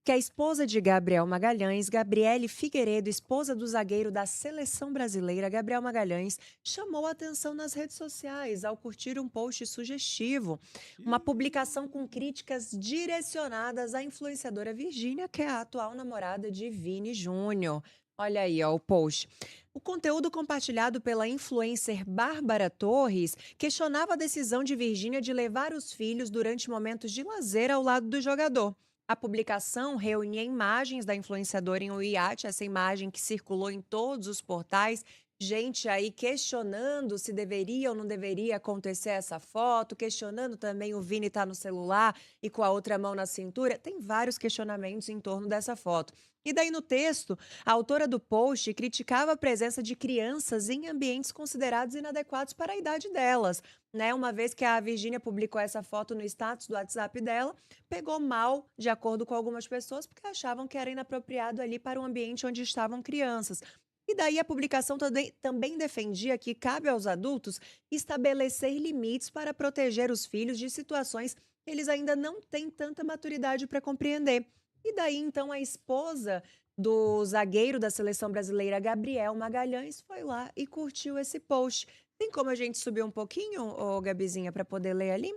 que a esposa de Gabriel Magalhães, Gabriele Figueiredo, esposa do zagueiro da seleção brasileira, Gabriel Magalhães, chamou a atenção nas redes sociais ao curtir um post sugestivo, uma publicação com Ih. críticas direcionadas à influenciadora Virgínia, que é a atual namorada de Vini Júnior. Olha aí, ó, o post. O conteúdo compartilhado pela influencer Bárbara Torres questionava a decisão de Virgínia de levar os filhos durante momentos de lazer ao lado do jogador. A publicação reunia imagens da influenciadora em um iate, essa imagem que circulou em todos os portais. Gente aí questionando se deveria ou não deveria acontecer essa foto, questionando também o Vini estar no celular e com a outra mão na cintura. Tem vários questionamentos em torno dessa foto. E daí no texto, a autora do post criticava a presença de crianças em ambientes considerados inadequados para a idade delas, né? Uma vez que a Virgínia publicou essa foto no status do WhatsApp dela, pegou mal, de acordo com algumas pessoas, porque achavam que era inapropriado ali para um ambiente onde estavam crianças. E daí a publicação também defendia que cabe aos adultos estabelecer limites para proteger os filhos de situações que eles ainda não têm tanta maturidade para compreender. E daí então a esposa do zagueiro da seleção brasileira, Gabriel Magalhães, foi lá e curtiu esse post. Tem como a gente subir um pouquinho, ô Gabizinha, para poder ler ali?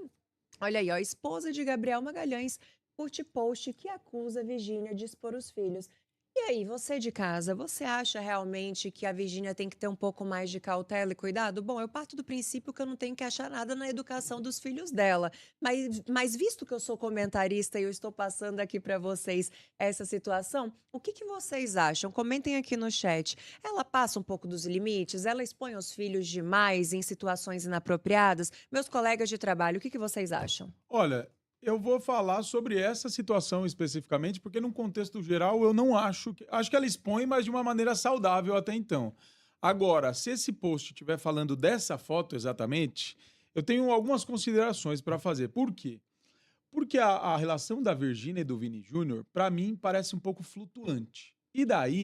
Olha aí, ó, esposa de Gabriel Magalhães curte post que acusa Virgínia de expor os filhos. E aí, você de casa, você acha realmente que a Virgínia tem que ter um pouco mais de cautela e cuidado? Bom, eu parto do princípio que eu não tenho que achar nada na educação dos filhos dela. Mas visto que eu sou comentarista e eu estou passando aqui para vocês essa situação, o que que vocês acham? Comentem aqui no chat. Ela passa um pouco dos limites? Ela expõe os filhos demais em situações inapropriadas? Meus colegas de trabalho, o que que vocês acham? Olha, eu vou falar sobre essa situação especificamente, porque num contexto geral eu não acho que ela expõe, mas de uma maneira saudável até então. Agora, se esse post estiver falando dessa foto exatamente, eu tenho algumas considerações para fazer. Por quê? Porque a relação da Virgínia e do Vini Júnior, para mim, parece um pouco flutuante. E daí,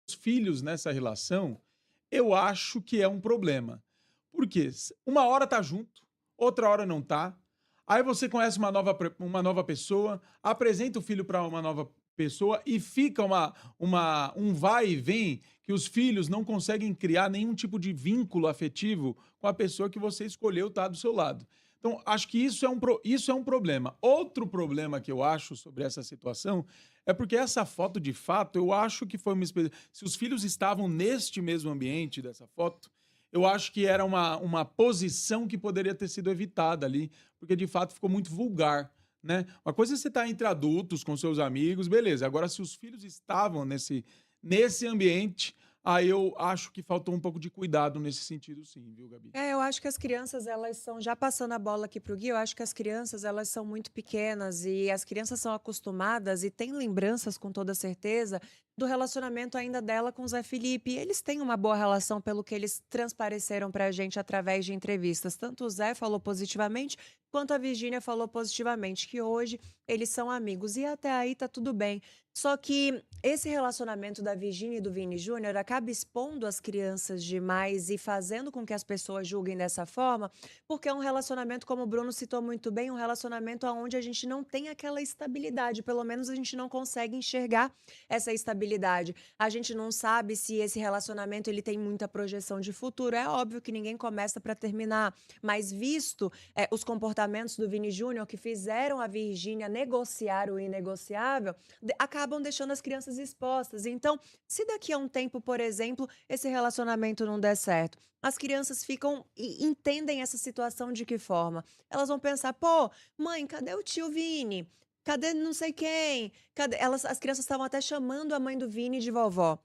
os filhos nessa relação, eu acho que é um problema. Por quê? Uma hora tá junto, outra hora não tá. Aí você conhece uma nova pessoa, apresenta o filho para uma nova pessoa e fica um vai e vem que os filhos não conseguem criar nenhum tipo de vínculo afetivo com a pessoa que você escolheu estar do seu lado. Então, acho que isso é um problema. Outro problema que eu acho sobre essa situação é porque essa foto, de fato, eu acho que foi se os filhos estavam neste mesmo ambiente dessa foto, eu acho que era uma posição que poderia ter sido evitada ali, porque de fato ficou muito vulgar, né. Uma coisa é você estar entre adultos, com seus amigos, beleza. Agora se os filhos estavam nesse ambiente, aí eu acho que faltou um pouco de cuidado nesse sentido sim, viu, Gabi? É, eu acho que as crianças elas são já passando a bola aqui para o Gui, eu acho que as crianças elas são muito pequenas e as crianças são acostumadas e têm lembranças com toda certeza do relacionamento ainda dela com o Zé Felipe. E eles têm uma boa relação pelo que eles transpareceram para a gente através de entrevistas. Tanto o Zé falou positivamente, quanto a Virgínia falou positivamente, que hoje eles são amigos. E até aí tá tudo bem. Só que esse relacionamento da Virgínia e do Vini Júnior acaba expondo as crianças demais e fazendo com que as pessoas julguem dessa forma, porque é um relacionamento, como o Bruno citou muito bem, um relacionamento onde a gente não tem aquela estabilidade, pelo menos a gente não consegue enxergar essa estabilidade. A gente não sabe se esse relacionamento ele tem muita projeção de futuro. É óbvio que ninguém começa para terminar, mas visto os comportamentos do Vini Júnior que fizeram a Virgínia negociar o inegociável, acabam deixando as crianças expostas. Então, se daqui a um tempo, por exemplo, esse relacionamento não der certo, as crianças ficam e entendem essa situação de que forma? Elas vão pensar: "Pô, mãe, cadê o tio Vini? Cadê não sei quem? Cadê" as crianças estavam até chamando a mãe do Vini de vovó.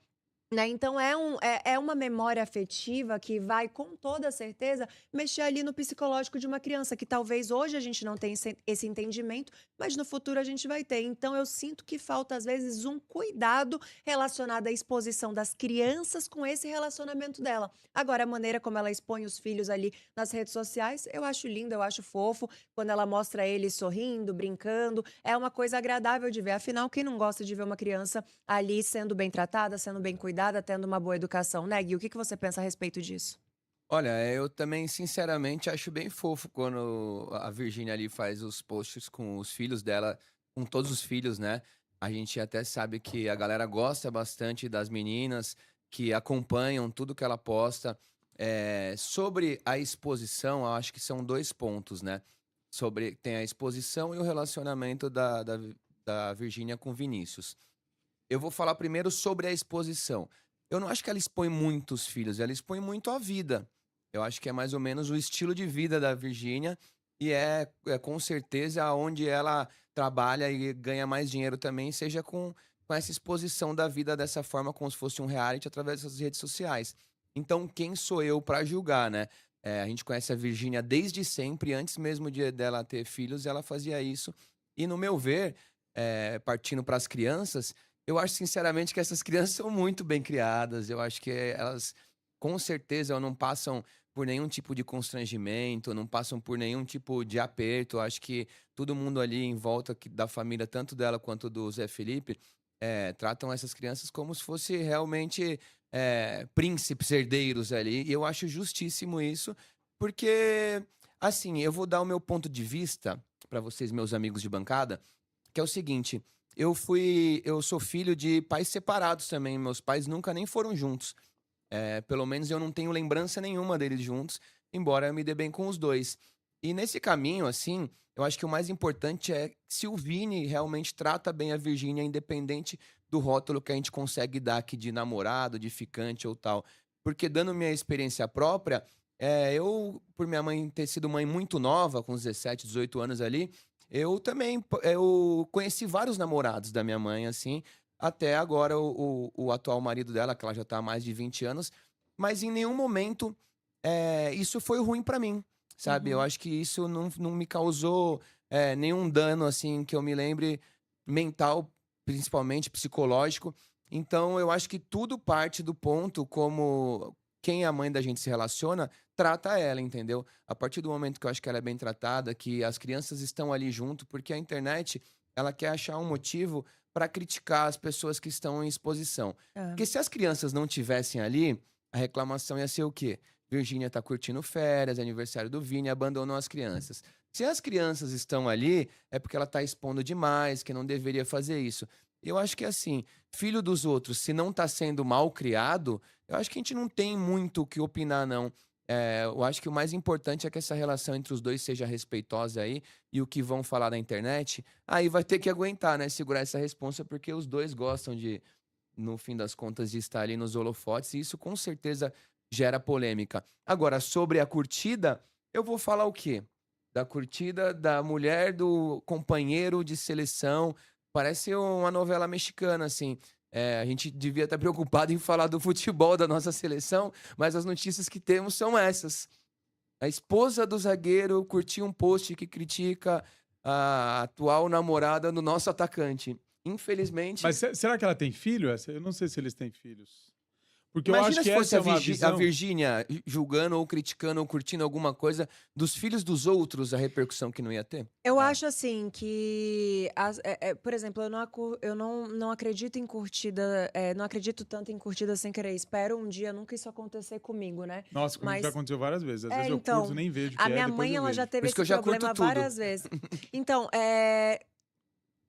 Né, então é uma memória afetiva que vai, com toda certeza, mexer ali no psicológico de uma criança, que talvez hoje a gente não tenha esse entendimento, mas no futuro a gente vai ter. Então eu sinto que falta, às vezes, um cuidado relacionado à exposição das crianças com esse relacionamento dela. Agora, a maneira como ela expõe os filhos ali nas redes sociais, eu acho lindo, eu acho fofo, quando ela mostra eles sorrindo, brincando, é uma coisa agradável de ver. Afinal, quem não gosta de ver uma criança ali sendo bem tratada, sendo bem cuidada, tendo uma boa educação, né, Gui? O que que você pensa a respeito disso? Olha, eu também sinceramente acho bem fofo quando a Virgínia ali faz os posts com os filhos dela, com todos os filhos, né? A gente até sabe que a galera gosta bastante das meninas, que acompanham tudo que ela posta. Sobre a exposição, eu acho que são dois pontos, né? Tem a exposição e o relacionamento da Virgínia com Vinícius. Eu vou falar primeiro sobre a exposição. Eu não acho que ela expõe muitos filhos, ela expõe muito a vida. Eu acho que é mais ou menos o estilo de vida da Virgínia e é com certeza onde ela trabalha e ganha mais dinheiro também, seja com essa exposição da vida dessa forma, como se fosse um reality através das redes sociais. Então, quem sou eu para julgar, né? A gente conhece a Virgínia desde sempre, antes mesmo dela ter filhos, ela fazia isso. E no meu ver, partindo para as crianças, eu acho sinceramente que essas crianças são muito bem criadas. Eu acho que elas, com certeza, não passam por nenhum tipo de constrangimento, não passam por nenhum tipo de aperto. Eu acho que todo mundo ali em volta da família, tanto dela quanto do Zé Felipe, tratam essas crianças como se fosse realmente príncipes herdeiros ali. E eu acho justíssimo isso, porque, assim, eu vou dar o meu ponto de vista para vocês, meus amigos de bancada, que é o seguinte. Eu sou filho de pais separados também. Meus pais nunca nem foram juntos. Pelo menos eu não tenho lembrança nenhuma deles juntos, embora eu me dê bem com os dois. E nesse caminho, assim, eu acho que o mais importante é se o Vini realmente trata bem a Virgínia, independente do rótulo que a gente consegue dar aqui de namorado, de ficante ou tal. Porque dando minha experiência própria, eu, por minha mãe ter sido mãe muito nova, com 17, 18 anos ali, eu também eu conheci vários namorados da minha mãe, assim, até agora o atual marido dela, que ela já tá há mais de 20 anos, mas em nenhum momento isso foi ruim pra mim, sabe? Eu Uhum. acho que isso não me causou nenhum dano, assim, que eu me lembre, mental, principalmente psicológico. Então, eu acho que tudo parte do ponto como quem a mãe da gente se relaciona, trata ela, entendeu? A partir do momento que eu acho que ela é bem tratada, que as crianças estão ali junto, porque a internet, ela quer achar um motivo para criticar as pessoas que estão em exposição. É. Porque se as crianças não tivessem ali, a reclamação ia ser o quê? Virgínia tá curtindo férias, aniversário do Vini, abandonou as crianças. Se as crianças estão ali, é porque ela tá expondo demais, que não deveria fazer isso. Eu acho que assim, filho dos outros, se não tá sendo mal criado, eu acho que a gente não tem muito o que opinar, não. Eu acho que o mais importante é que essa relação entre os dois seja respeitosa aí, e o que vão falar na internet, aí vai ter que aguentar, né? Segurar essa responsa, porque os dois gostam de, no fim das contas, de estar ali nos holofotes, e isso com certeza gera polêmica. Agora, sobre a curtida, eu vou falar o quê? Da curtida da mulher do companheiro de seleção. Parece uma novela mexicana, assim. A gente devia estar preocupado em falar do futebol da nossa seleção, mas as notícias que temos são essas. A esposa do zagueiro curtiu um post que critica a atual namorada do nosso atacante. Infelizmente, Mas será que ela tem filho? Eu não sei se eles têm filhos. Porque eu acho imagina que se fosse essa a, é uma A visão. Virgínia julgando ou criticando ou curtindo alguma coisa dos filhos dos outros, a repercussão que não ia ter. Eu É. acho assim que, por exemplo, eu não acredito em curtida, não acredito tanto em curtida sem querer. Espero um dia nunca isso acontecer comigo, né? Nossa, comigo já Mas, aconteceu várias vezes. Às vezes eu curto, então, nem vejo o a que é, minha depois mãe, eu ela já vejo. Por teve isso que esse eu já curto problema tudo. várias vezes. Então,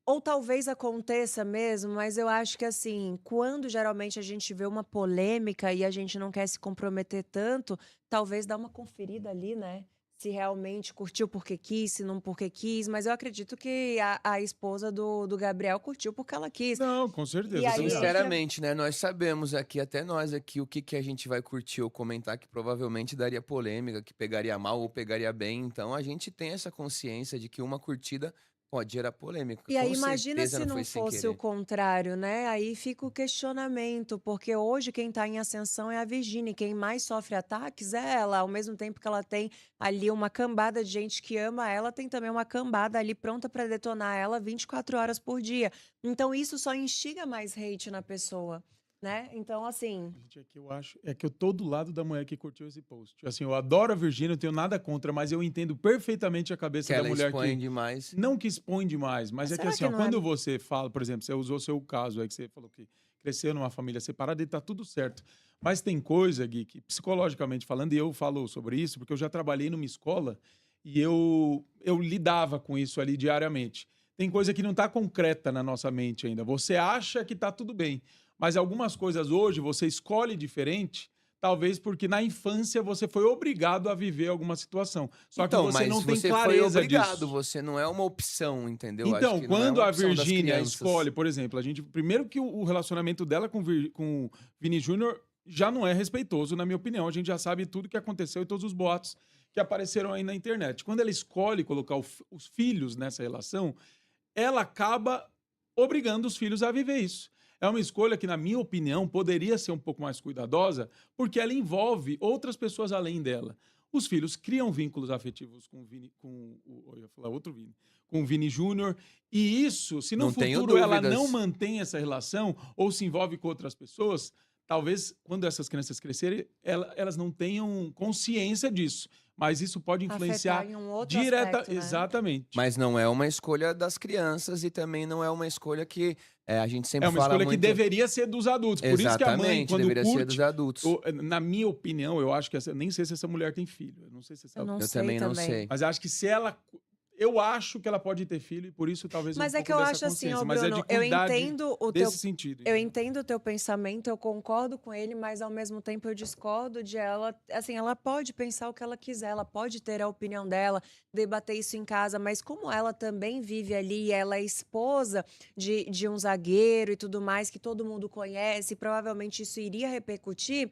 ou talvez aconteça mesmo, mas eu acho que assim, quando geralmente a gente vê uma polêmica e a gente não quer se comprometer tanto, talvez dá uma conferida ali, né? Se realmente curtiu porque quis, se não porque quis. Mas eu acredito que a esposa do Gabriel curtiu porque ela quis. Não, com E certeza, eu aí também acho. entra. Sinceramente, né? Nós sabemos aqui, até nós aqui, o que, que a gente vai curtir ou comentar que provavelmente daria polêmica, que pegaria mal ou pegaria bem. Então a gente tem essa consciência de que uma curtida pode gerar polêmica. E aí, Com imagina certeza se não não foi sem fosse o querer. contrário, né? Aí fica o questionamento, porque hoje quem está em ascensão é a Virgínia, e quem mais sofre ataques é ela. Ao mesmo tempo que ela tem ali uma cambada de gente que ama ela, tem também uma cambada ali pronta para detonar ela 24 horas por dia. Então isso só instiga mais hate na pessoa, né? Então, assim, Gente, é que eu tô do lado da mulher que curtiu esse post. Assim, eu adoro a Virgínia, eu tenho nada contra, mas eu entendo perfeitamente a Que cabeça da ela mulher expõe que demais. não que expõe demais, mas mas é que será assim, que ó, não é? quando você fala, por exemplo, você usou seu caso aí que você falou que cresceu numa família separada e tá tudo certo. Mas tem coisa, Gui, que psicologicamente falando, e eu falo sobre isso, porque eu já trabalhei numa escola e eu lidava com isso ali diariamente. tem coisa que não está concreta na nossa mente ainda. Você acha que está tudo bem, mas algumas coisas hoje você escolhe diferente, talvez porque na infância você foi obrigado a viver alguma situação. Só que Então, você mas não tem você foi clareza obrigado, disso. você não é uma opção, entendeu? Acho Então, que não é quando uma a opção das Virgínia crianças. escolhe, por exemplo, a gente primeiro que o relacionamento dela com o Vini Júnior já não é respeitoso, na minha opinião. A gente já sabe tudo que aconteceu e todos os boatos que apareceram aí na internet. Quando ela escolhe colocar os filhos nessa relação, ela acaba obrigando os filhos a viver isso. É uma escolha que, na minha opinião, poderia ser um pouco mais cuidadosa, porque ela envolve outras pessoas além dela. Os filhos criam vínculos afetivos com o Vini, eu ia falar outro Vini, com o Vini Júnior, e isso, se no Não tenho futuro ela não dúvidas. mantém essa relação ou se envolve com outras pessoas, talvez quando essas crianças crescerem, elas não tenham consciência disso. Mas isso pode Afetar influenciar em um outro direta, aspecto, né? exatamente. Mas não é uma escolha das crianças e também não é uma escolha que a gente É sempre uma fala escolha que muito. deveria ser dos adultos. Por isso que a mãe, Exatamente, quando deveria ser dos curte, adultos. na minha opinião, eu acho que nem sei se essa mulher tem filho. Eu não sei se você Eu sabe. não Eu sei também não também. sei. Mas eu acho que se ela. Eu acho que ela pode ter filho e por isso talvez um Mas é que pouco eu dessa acho assim, consciência. ó, Mas é de Bruno, eu cuidar entendo o teu, desse sentido. eu Entendeu? entendo o teu pensamento, eu concordo com ele, mas ao mesmo tempo eu discordo de ela. Assim, ela pode pensar o que ela quiser, ela pode ter a opinião dela, debater isso em casa, mas como ela também vive ali, e ela é esposa de um zagueiro e tudo mais, que todo mundo conhece, provavelmente isso iria repercutir.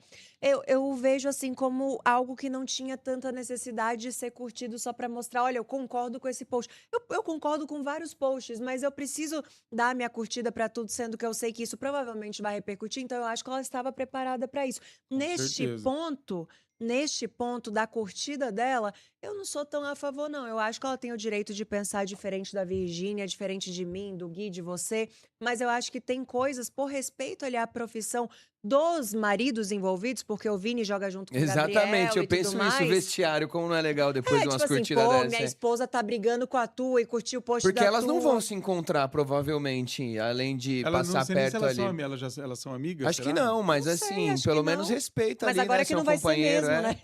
Eu vejo assim como algo que não tinha tanta necessidade de ser curtido só para mostrar, olha, eu concordo com esse post. Eu concordo com vários posts, mas eu preciso dar minha curtida para tudo, sendo que eu sei que isso provavelmente vai repercutir, então eu acho que ela estava preparada para isso. Com Neste certeza. ponto, neste ponto da curtida dela, eu não sou tão a favor, não. Eu acho que ela tem o direito de pensar diferente da Virgínia, diferente de mim, do Gui, de você, mas eu acho que tem coisas, por respeito ali à profissão dos maridos envolvidos, porque o Vini joga junto com o Gabriel Exatamente, eu e tudo penso isso, mais. vestiário, como não é legal depois de umas Tipo assim, curtidas pô, dessa. minha esposa tá brigando com a tua e curtiu o post Porque da elas não vão tua. se encontrar, provavelmente, além de Elas não passar sei nem se perto elas são, ali. elas são amigas, Acho que será? não, mas Não sei, assim, acho que pelo menos não. respeita Mas ali, agora né, que seu não vai ser companheiro, mesmo, é. né?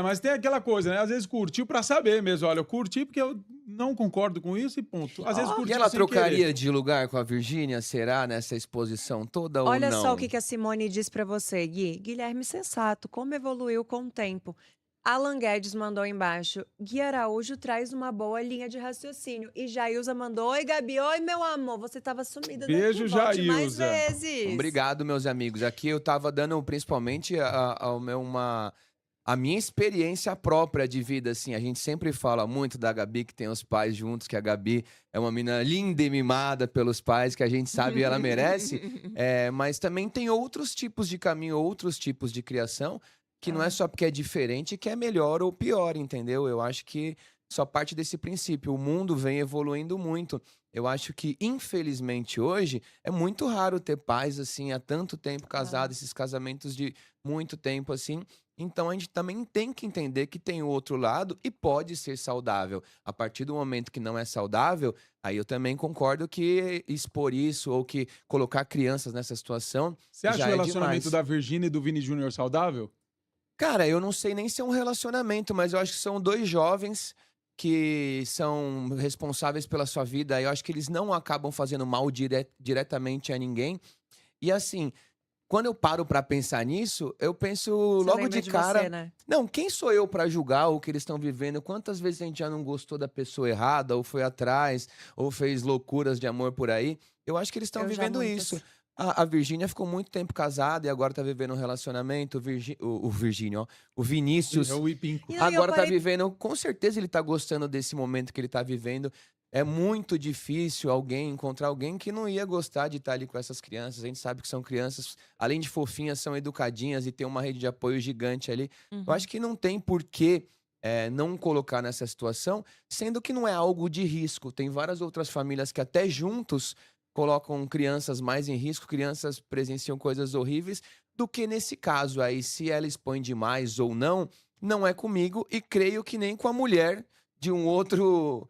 Mas tem aquela coisa, né? Às vezes curtiu pra saber mesmo. Olha, eu curti porque eu não concordo com isso e ponto. Às vezes Ó, E curtiu ela sem querer. trocaria de lugar com a Virgínia, será, nessa exposição toda ou olha só o não? que a Simone diz pra você, Gui. Guilherme sensato, como evoluiu com o tempo. Alan Guedes mandou embaixo. Gui Araújo traz uma boa linha de raciocínio. E Jailza mandou: Oi, Gabi. Oi, meu amor. Você tava sumida daqui. Beijo, Volte mais Jailza. vezes. Obrigado, meus amigos. Aqui eu tava dando principalmente a minha experiência própria de vida, assim. A gente sempre fala muito da Gabi, que tem os pais juntos, que a Gabi é uma menina linda e mimada pelos pais, que a gente sabe ela merece. Mas também tem outros tipos de caminho, outros tipos de criação, que não é só porque é diferente que é melhor ou pior, entendeu? Eu acho que só parte desse princípio. O mundo vem evoluindo muito. Eu acho que, infelizmente, hoje é muito raro ter pais assim há tanto tempo casados, esses casamentos de muito tempo assim. Então a gente também tem que entender que tem o outro lado e pode ser saudável. A partir do momento que não é saudável, aí eu também concordo que expor isso ou que colocar crianças nessa situação Você acha já o é relacionamento demais. da Virgínia e do Vini Júnior saudável? Cara, eu não sei nem se é um relacionamento, mas eu acho que são dois jovens que são responsáveis pela sua vida. Eu acho que eles não acabam fazendo mal diretamente a ninguém. E assim, quando eu paro pra pensar nisso, eu penso Você logo lembra de de cara, você, né? não, quem sou eu pra julgar o que eles estão vivendo? Quantas vezes a gente já não gostou da pessoa errada, ou foi atrás, ou fez loucuras de amor por aí? Eu acho que eles estão Eu já vivendo isso. muitas. A Virgínia ficou muito tempo casada e agora tá vivendo um relacionamento. O Virgínio, ó, o É Vinícius o Ipinco. E não, e eu agora tá parei. vivendo, com certeza ele tá gostando desse momento que ele tá vivendo. É muito difícil alguém encontrar alguém que não ia gostar de estar ali com essas crianças. A gente sabe que são crianças, além de fofinhas, são educadinhas e tem uma rede de apoio gigante ali. Eu Uhum. acho que não tem porquê não colocar nessa situação, sendo que não é algo de risco. Tem várias outras famílias que até juntos colocam crianças mais em risco, crianças presenciam coisas horríveis, do que nesse caso aí, se ela expõe demais ou não, não é comigo e creio que nem com a mulher de um outro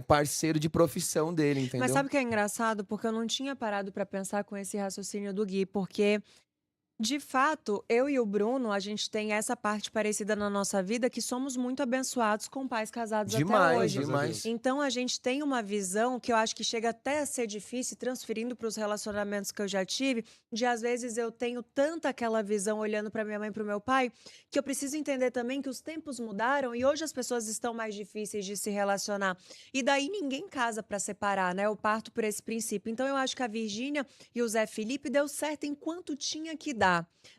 parceiro de profissão dele, Mas entendeu? sabe o que é engraçado? Porque eu não tinha parado pra pensar com esse raciocínio do Gui, porque De fato, eu e o Bruno, a gente tem essa parte parecida na nossa vida que somos muito abençoados com pais casados até Demais, hoje. Graças a Deus. demais. Então a gente tem uma visão que eu acho que chega até a ser difícil, transferindo para os relacionamentos que eu já tive, de às vezes eu tenho tanta aquela visão olhando para minha mãe e para o meu pai, que eu preciso entender também que os tempos mudaram e hoje as pessoas estão mais difíceis de se relacionar. E daí ninguém casa para separar, né? Eu parto por esse princípio. Então eu acho que a Virgínia e o Zé Felipe deu certo enquanto tinha que dar,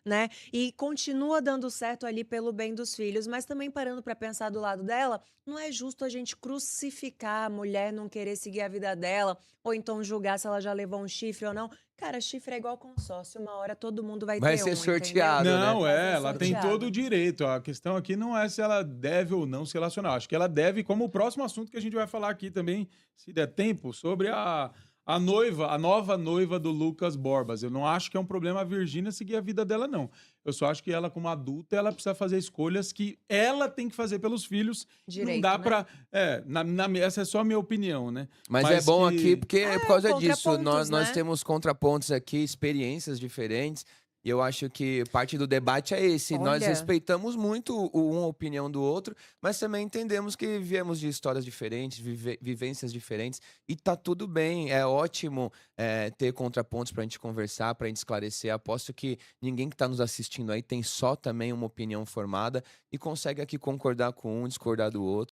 né? E continua dando certo ali pelo bem dos filhos, mas também parando para pensar do lado dela, não é justo a gente crucificar a mulher, não querer seguir a vida dela, ou então julgar se ela já levou um chifre ou não. Cara, chifre é igual consórcio, uma hora todo mundo vai Vai ter ser um, entendeu? sorteado, né? Não, Vai ser ela tem todo o sorteado. direito. A questão aqui não é se ela deve ou não se relacionar. Acho que ela deve, como o próximo assunto que a gente vai falar aqui também, se der tempo, sobre a noiva, a nova noiva do Lucas Borbas. Eu não acho que é um problema a Virgínia seguir a vida dela, não. Eu só acho que ela, como adulta, ela precisa fazer escolhas que ela tem que fazer pelos filhos. Não Direito, dá né? pra. Essa é só a minha opinião, né? Mas é Mas bom aqui que. porque é por É, causa disso. Nós, contrapontos, nós né? temos contrapontos aqui, experiências diferentes. E eu acho que parte do debate é esse. Nós Olha, respeitamos muito uma opinião do outro, mas também entendemos que viemos de histórias diferentes, vivências diferentes. E tá tudo bem. É ótimo ter contrapontos pra gente conversar, pra gente esclarecer. Aposto que ninguém que tá nos assistindo aí tem só também uma opinião formada e consegue aqui concordar com um, discordar do outro.